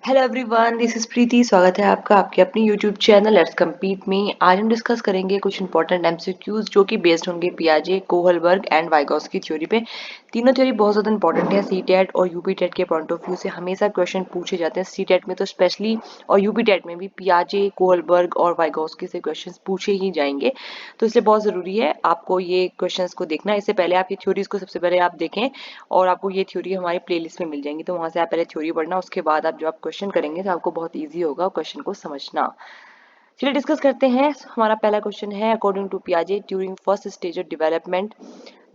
Hello everyone, this is प्रीति। स्वागत है आपका आपके अपनी यूट्यूब चैनल लेट्स कम्पीट में। आज हम डिस्कस करेंगे कुछ इंपॉर्टेंट एमसीक्यूज जो कि बेस्ड होंगे पियाजे, कोहलबर्ग एंड वाइगॉस्की थ्योरी पे। तीनों थ्योरी बहुत ज़्यादा इंपॉर्टेंट है। सीटेट और यूपीटेट के पॉइंट ऑफ व्यू से हमेशा क्वेश्चन पूछे जाते हैं, सीटेट में तो स्पेशली, और यूपीटेट में भी पियाजे, कोहलबर्ग और वाइगॉस्की से क्वेश्चन पूछे ही जाएंगे। तो इसलिए बहुत ज़रूरी है आपको ये क्वेश्चन को देखना। इससे पहले आप ये थ्योरीज को सबसे पहले आप देखें और आपको ये थ्योरी हमारी प्लेलिस्ट में मिल जाएंगी। तो वहाँ से आप पहले थ्योरी पढ़ना, उसके बाद आप जो आप क्वेश्चन करेंगे तो आपको बहुत ईजी होगा क्वेश्चन को समझना। चलिए डिस्कस करते हैं। हमारा पहला क्वेश्चन है, अकॉर्डिंग टू पियाजे during first stage of development,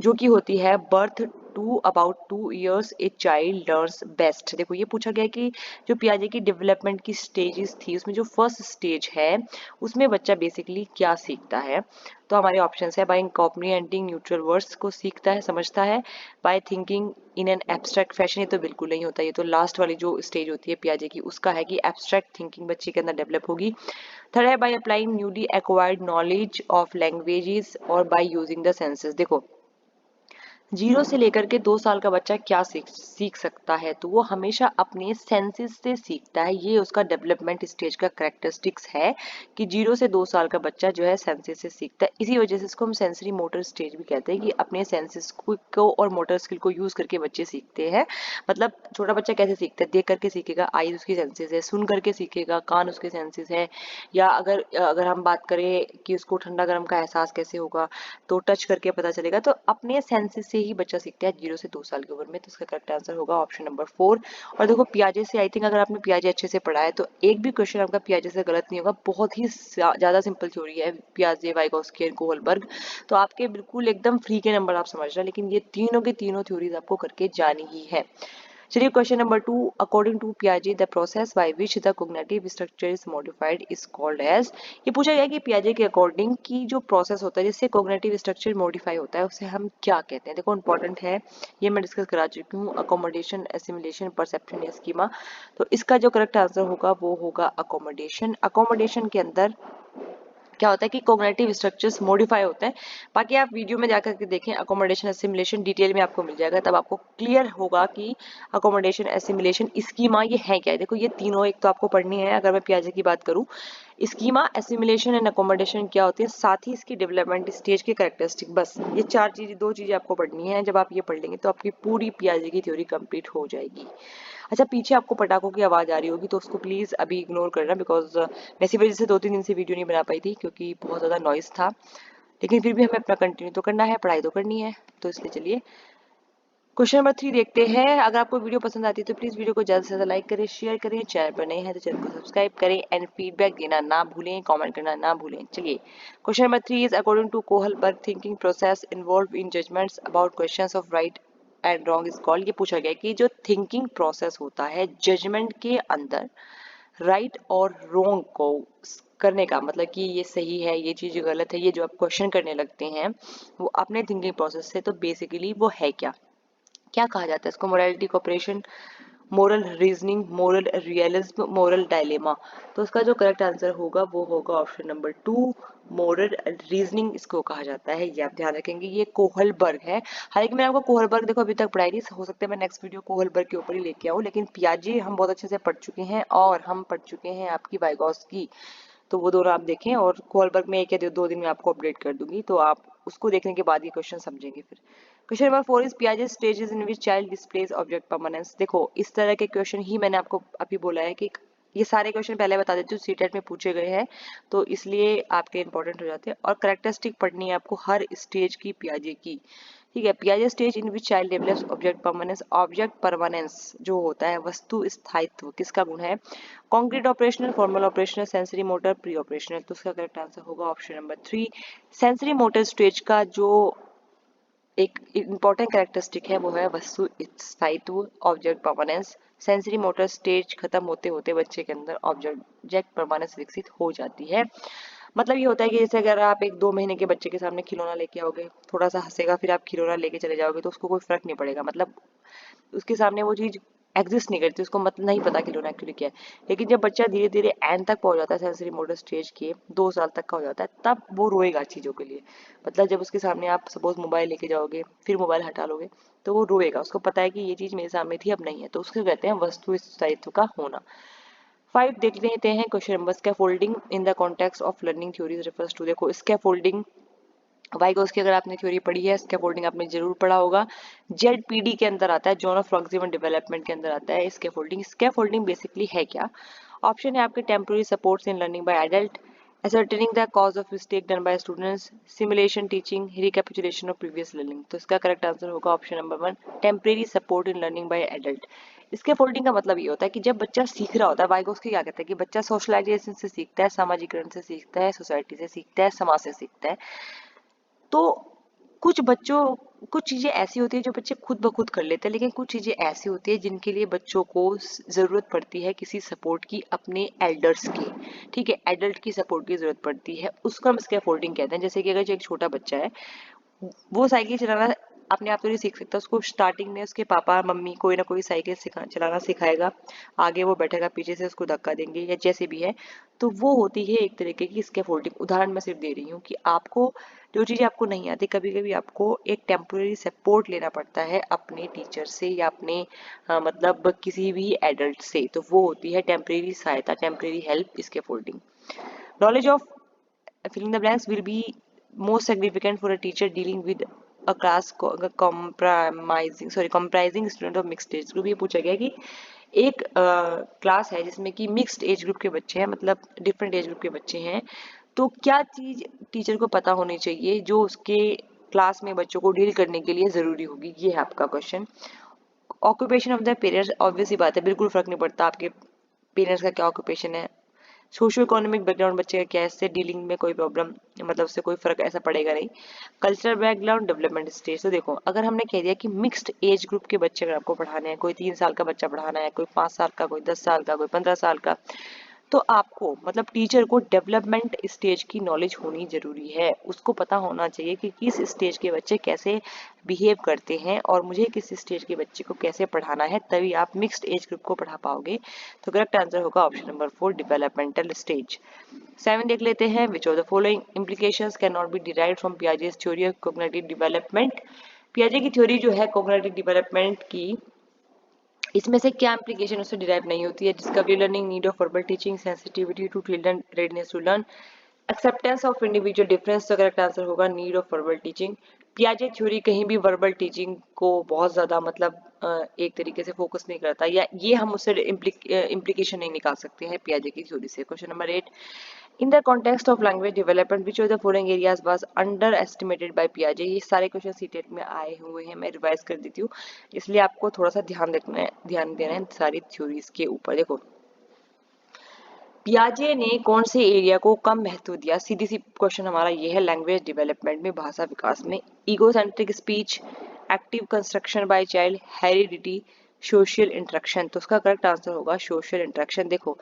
जो कि होती है birth to about 2 years a child learns best. देखो ये पूछा गया कि जो पियाजे की डेवलपमेंट की स्टेजेस थी उसमें जो फर्स्ट स्टेज है उसमें बच्चा बेसिकली क्या सीखता है। तो हमारे ऑप्शन है, बाय कॉम्प्रीहेंडिंग न्यूट्रल वर्ड्स को सीखता है, समझता है, by thinking in an abstract fashion. ये तो बिल्कुल नहीं होता, ये तो लास्ट वाली जो स्टेज होती है पियाजे की उसका है कि एब्स्ट्रैक्ट थिंकिंग बच्चे के अंदर डेवलप होगी। थर्ड है, by applying newly acquired knowledge of languages और बाय यूजिंग द सेंसेस। देखो 0 से लेकर के 2 साल का बच्चा क्या सीख सकता है, तो वो हमेशा अपने सेंसेस से सीखता है। ये उसका डेवलपमेंट स्टेज का करेक्टरिस्टिक्स है कि 0 से 2 साल का बच्चा जो है सेंसेस से सीखता है। इसी वजह से इसको हम सेंसरी मोटर स्टेज भी कहते हैं कि अपने सेंसेस को और मोटर स्किल को यूज करके बच्चे सीखते हैं। मतलब छोटा बच्चा कैसे सीखता है, देख करके सीखेगा, आई उसकी सेंसेस है, सुन करके सीखेगा, कान उसके सेंसेस है, या अगर अगर हम बात करें कि उसको ठंडा गर्म का एहसास कैसे होगा तो टच करके पता चलेगा। तो अपने सेंसेस से ही बच्चा सीखता है 0 से 2 साल की उम्र में। तो इसका करेक्ट आंसर होगा ऑप्शन नंबर 4। और देखो पियाजे से, आई थिंक अगर आपने पियाजे अच्छे से पढ़ा है तो एक भी क्वेश्चन आपका पियाजे से गलत नहीं होगा। बहुत ही ज्यादा सिंपल थ्योरी है पियाजे, वाइगॉस्की एंड कोहलबर्ग। तो आपके बिल्कुल एकदम फ्री के नंबर आप समझ रहे हैं, लेकिन ये तीनों के तीनों थ्योरीज आपको करके जानी ही है। चलिए क्वेश्चन नंबर 2, अकॉर्डिंग टू पियाजे the process by which the cognitive structure is modified is called as. ये पूछा गया कि पियाजे के अकॉर्डिंग की जो प्रोसेस होता है जिससे कोग्निटिव स्ट्रक्चर मॉडिफाई होता है उसे हम क्या कहते हैं। देखो इंपॉर्टेंट है, ये मैं डिस्कस करा चुकी हूँ, अकोमोडेशन, एसिमिलेशन, परसेप्शन या स्कीमा। तो इसका जो करेक्ट आंसर होगा वो होगा अकोमोडेशन। अकोमोडेशन के अंदर क्या होता है कि कोग्निटिव स्ट्रक्चर्स मॉडिफाई होते हैं। बाकी आप वीडियो में जाकर के देखें, अकोमोडेशन एसिमिलेशन डिटेल में आपको मिल जाएगा, तब आपको क्लियर होगा कि अकोमोडेशन, एसिमिलेशन, स्कीमा ये है क्या है। देखो ये तीनों एक तो आपको पढ़नी है। अगर मैं पियाजे की बात करूं, स्कीमा, एसिमिलेशन एंड अकोमोडेशन क्या होती है, साथ ही इसकी डेवलपमेंट स्टेज के कैरेक्टरिस्टिक, बस ये चार चीजें, दो चीजें आपको पढ़नी है। जब आप ये पढ़ लेंगे तो आपकी पूरी पियाजे की थ्योरी कंप्लीट हो जाएगी। अच्छा, पीछे आपको पटाखों की आवाज़ आ रही होगी तो उसको प्लीज़ अभी इग्नोर करना, बिकॉज मैं इसी वजह से 2-3 दिन से वीडियो नहीं बना पाई थी क्योंकि बहुत ज़्यादा नॉइस था। लेकिन फिर भी हमें अपना कंटिन्यू तो करना है, पढ़ाई तो करनी है। तो इसलिए चलिए क्वेश्चन नंबर 3 देखते हैं। अगर आपको वीडियो पसंद आती है तो प्लीज़ वीडियो को ज़्यादा से ज़्यादा लाइक करें, शेयर करें, चैनल पर नए हैं तो चैनल को सब्सक्राइब करें एंड फीडबैक देना ना भूलें, कमेंट करना ना भूलें। चलिए question number 3 is, according to Kohlberg thinking process involve in judgements about questions of right and wrong is called. ये पूछा गया कि जो थिंकिंग प्रोसेस होता है जजमेंट के अंदर राइट और रॉन्ग को करने का, मतलब कि ये सही है, ये चीज़ गलत है, ये जो आप क्वेश्चन करने लगते हैं वो अपने थिंकिंग प्रोसेस से, तो बेसिकली वो है क्या, क्या कहा जाता है इसको, morality cooperation, moral reasoning, moral realism, moral dilemma. तो इसका जो करेक्ट आंसर होगा वो होगा ऑप्शन नंबर 2, मोरल रीजनिंग इसको कहा जाता है। ये आप ध्यान रखेंगे, ये कोहलबर्ग है। हालांकि मैंने आपको कोहलबर्ग देखो अभी तक पढ़ाई नहीं, हो सकता है मैं नेक्स्ट वीडियो कोहलबर्ग के ऊपर ही लेके आऊँ, लेकिन पियाजे हम बहुत अच्छे से पढ़ चुके हैं और हम पढ़ चुके हैं आपकी वाइगॉस्की। तो वो दोनों आप देखें, और कोलबर्ग में एक या 2 दिन में आपको अपडेट कर दूंगी, तो आप उसको देखने के बाद ये क्वेश्चन समझेंगे। फिर क्वेश्चन नंबर 4 इज, पियाजे stages in which child displays object permanence. देखो इस तरह के क्वेश्चन ही मैंने आपको अभी बोला है कि ये सारे क्वेश्चन पहले बता देती हूँ, सीटेट में पूछे गए हैं तो इसलिए आपके इंपॉर्टेंट हो जाते हैं। और करेक्टरिस्टिक पढ़नी है आपको हर स्टेज की पियाजे की, ठीक है। पियाजे stage in which child develops object permanence. Object permanence जो होता है, वस्तु स्थायित्व, किसका गुण है, concrete operational, formal operational, sensory motor, pre operational. तो उसका करेक्ट आंसर होगा option number 3। Sensory motor stage का जो एक इम्पॉर्टेंट कैरेक्टरिस्टिक है वो है वस्तु स्थायित्व, object permanence. Sensory motor stage खत्म होते होते बच्चे के अंदर ऑब्जेक्ट परमानेंस विकसित हो जाती है। मतलब ये होता है कि जैसे अगर आप एक 2 महीने के बच्चे के सामने खिलौना लेके आओगे, थोड़ा सा हंसेगा, फिर आप खिलौना लेके चले जाओगे तो उसको कोई फर्क नहीं पड़ेगा। मतलब उसके सामने वो चीज एग्जिस्ट नहीं करती, उसको मतलब नहीं पता कि लोन एक्चुअली क्या है। लेकिन जब बच्चा धीरे धीरे एंड तक पहुंच जाता है, सेंसरी मोटर स्टेज के 2 साल तक का हो जाता है, तब वो रोएगा चीज़ों के लिए। मतलब जब उसके सामने आप सपोज मोबाइल लेके जाओगे, फिर मोबाइल हटा लोगे, तो वो रोएगा, उसको पता है कि ये चीज़ मेरे सामने थी अब नहीं है, तो उसको कहते हैं वस्तु स्थायित्व का होना। 5 देख लेते हैं question number, scaffolding in the context of learning theories refers to, देखो स्कैफोल्डिंग वाइगोस की अगर आपने थ्योरी पढ़ी है, स्कैफोल्डिंग आपने जरूर पढ़ा होगा। जेडपीडी के अंदर आता है, जोन ऑफ प्रोक्सिमल डेवलपमेंट के अंदर आता है स्कैफोल्डिंग। स्कैफोल्डिंग बेसिकली है क्या? ऑप्शन है आपके temporary supports in learning by adult, ascertaining the cause of mistake done by students, simulation teaching, recapitulation of previous learning। तो इसका करेक्ट आंसर होगा option number 1, temporary support in learning by adult. इसके folding का मतलब ये होता है कि जब बच्चा सीख रहा होता है, वाइगोस्की क्या कहता है कि बच्चा सोशलाइजेशन से सीखता है, सामाजिकरण से सीखता है, सोसाइटी से सीखता है, समाज से सीखता है। तो कुछ बच्चों, कुछ चीजें ऐसी होती है जो बच्चे खुद ब खुद कर लेते हैं, लेकिन कुछ चीजें ऐसी होती है जिनके लिए बच्चों को जरूरत पड़ती है किसी सपोर्ट की, अपने एल्डर्स की। ठीक है, एडल्ट की सपोर्ट की जरूरत पड़ती है, उसको हम स्कैफोल्डिंग कहते हैं। जैसे कि अगर जो एक छोटा बच्चा है, वो साइकिल चलाना अपने आप तो नहीं सीख सकता, उसको स्टार्टिंग में उसके पापा मम्मी कोई ना कोई साइकिल चलाना सिखाएगा, आगे वो बैठेगा, पीछे से उसको धक्का देंगे या जैसे भी है। तो वो होती है एक तरीके की स्कैफोल्डिंग। उदाहरण मैं सिर्फ दे रही हूँ कि आपको जो चीज़ आपको नहीं आती, कभी कभी आपको एक टेम्पोररी सपोर्ट लेना पड़ता है अपने टीचर से या अपने मतलब किसी भी एडल्ट से, तो वो होती है टेम्परेरी सहायता, temporary help, scaffolding. Knowledge of filling the blanks will be most significant for a teacher dealing with a class comprising student of mixed age group। ये पूछा गया कि एक क्लास है जिसमें कि मिक्स्ड एज ग्रुप के बच्चे हैं, मतलब डिफरेंट एज ग्रुप के बच्चे हैं, तो क्या चीज टीचर को पता होनी चाहिए जो उसके क्लास में बच्चों को डील करने के लिए जरूरी होगी, ये है आपका question. Occupation of the parents, obvious सी बात है, बिल्कुल फर्क नहीं पड़ता आपके पेरेंट्स का क्या ऑक्यूपेशन है। सोशो इकोनॉमिक बैकग्राउंड बच्चे का क्या है, इससे डीलिंग में कोई प्रॉब्लम, मतलब उससे कोई फर्क ऐसा पड़ेगा नहीं। कल्चरल बैकग्राउंड, डेवलपमेंट स्टेज, तो देखो अगर हमने कह दिया कि मिक्स्ड एज ग्रुप के बच्चे अगर आपको पढ़ाने हैं, कोई 3 साल का बच्चा पढ़ाना है, कोई 5 साल का, कोई 10 साल का, कोई 15 साल का, तो आपको मतलब टीचर को डेवलपमेंट स्टेज की नॉलेज होनी जरूरी है। उसको पता होना चाहिए कि किस स्टेज के बच्चे कैसे बिहेव करते हैं और मुझे किस स्टेज के बच्चे को कैसे पढ़ाना है, तभी आप मिक्स्ड एज ग्रुप को पढ़ा पाओगे। तो करेक्ट आंसर होगा ऑप्शन नंबर 4, डेवलपमेंटल स्टेज। 7 देख लेते हैं, which of the following implications can not be derived from Piaget's theory of cognitive development. पियाजे की थ्योरी जो है कॉग्निटिव डेवलपमेंट की, इसमें से क्या एप्लीकेशन उससे डिराइव नहीं होती है? Discovery learning, need of verbal teaching, sensitivity to children, readiness to learn, acceptance of individual difference. तो करेक्ट आंसर होगा नीड ऑफ वर्बल टीचिंग। पियाजे थ्योरी कहीं भी वर्बल टीचिंग को बहुत ज्यादा मतलब एक तरीके से फोकस नहीं करता, या ये हम उससे इम्प्लीकेशन नहीं निकाल सकते हैं पियाजे की थ्योरी से। Question number 8, in the context of language development which of the following areas was underestimated by पियाजे। ये सारे क्वेश्चन सीटेट में आए हुए हैं, मैं रिवाइज कर देती हूँ, इसलिए आपको थोड़ा सा ध्यान देना है सारी थ्योरीज के ऊपर। देखो पियाजे ने कौन से एरिया को कम महत्व दिया, सीधी सी क्वेश्चन हमारा ये है लैंग्वेज डेवलपमेंट में, भाषा विकास में। Egocentric speech, active construction by child, heredity, social interaction. तो उसका करेक्ट आंसर होगा सोशल इंटरेक्शन। देखो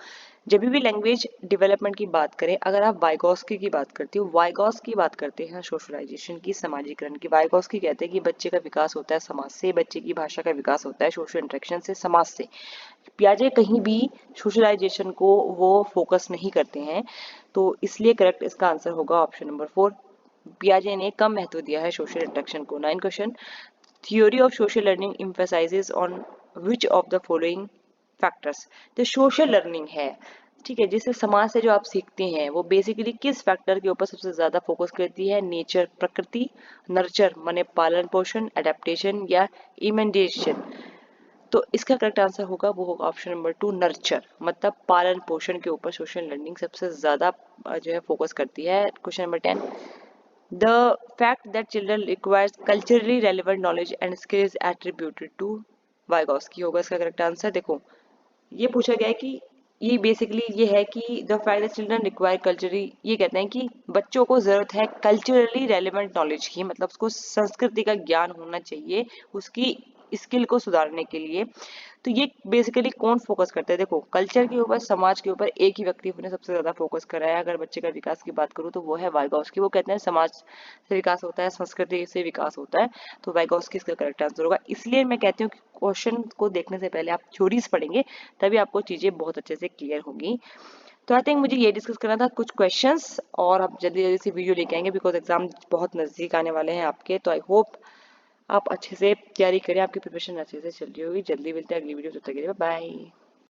जब भी लैंग्वेज डेवलपमेंट की बात करें, अगर आप वाइगोस्की की बात करते हो, वाइगोस्की की बात करते हैं सोशलाइजेशन की, समाजीकरण की। वाइगोस्की कहते हैं कि बच्चे का विकास होता है समाज से, बच्चे की भाषा का विकास होता है सोशल इंटरेक्शन से, समाज से। पियाजे कहीं भी सोशलाइजेशन को वो फोकस नहीं करते हैं, तो इसलिए करेक्ट इसका आंसर होगा ऑप्शन नंबर 4, पियाजे ने कम महत्व दिया है सोशल इंटरेक्शन को। 9 question, theory of social learning emphasizes on which of the following factors. जो सोशल लर्निंग है, ठीक है, जिससे समाज से जो आप सीखते हैं, वो बेसिकली किस फैक्टर के ऊपर सबसे ज्यादा फोकस करती है? नेचर, प्रकृति, नर्चर माने पालन पोषण, एडेप्टेशन या इमेंडेशन। तो इसका करेक्ट आंसर होगा वो होगा ऑप्शन नंबर 2, नर्चर, मतलब पालन पोषण के ऊपर सोशल लर्निंग सबसे ज्यादा जो है फोकस करती है। Question number 10, the fact that children requires culturally relevant knowledge and skills attributed to Vygotsky होगा इसका करेक्ट आंसर। देखो ये पूछा गया है कि ये बेसिकली ये है कि the fact that children require culturally, ये कहते हैं कि बच्चों को जरूरत है कल्चरली रेलेवेंट नॉलेज की, मतलब उसको संस्कृति का ज्ञान होना चाहिए, उसकी स्किल को सुधारने के लिए। तो ये बेसिकली कौन फोकस करता है, देखो कल्चर के ऊपर, समाज के ऊपर एक ही व्यक्ति ने सबसे ज्यादा फोकस करा है। अगर बच्चे का विकास की बात करूँ तो वो है वाइगॉस्की। वो कहते हैं समाज से विकास होता है, संस्कृति से विकास होता है, तो वाइगॉस्की इसका करेक्ट आंसर होगा। इसलिए मैं कहती हूँ कि क्वेश्चन को देखने से पहले आप थ्योरीज पढ़ेंगे, तभी आपको चीजें बहुत अच्छे से क्लियर होंगी। तो आई थिंक मुझे ये डिस्कस करना था कुछ क्वेश्चंस, और आप जल्दी जल्दी से वीडियो लेके आएंगे बिकॉज एग्जाम बहुत नजदीक आने वाले हैं आपके। तो आई होप आप अच्छे से तैयारी करें, आपकी प्रिपरेशन अच्छे से चल रही होगी। जल्दी मिलते हैं अगली वीडियो, तब तक के लिए बाय।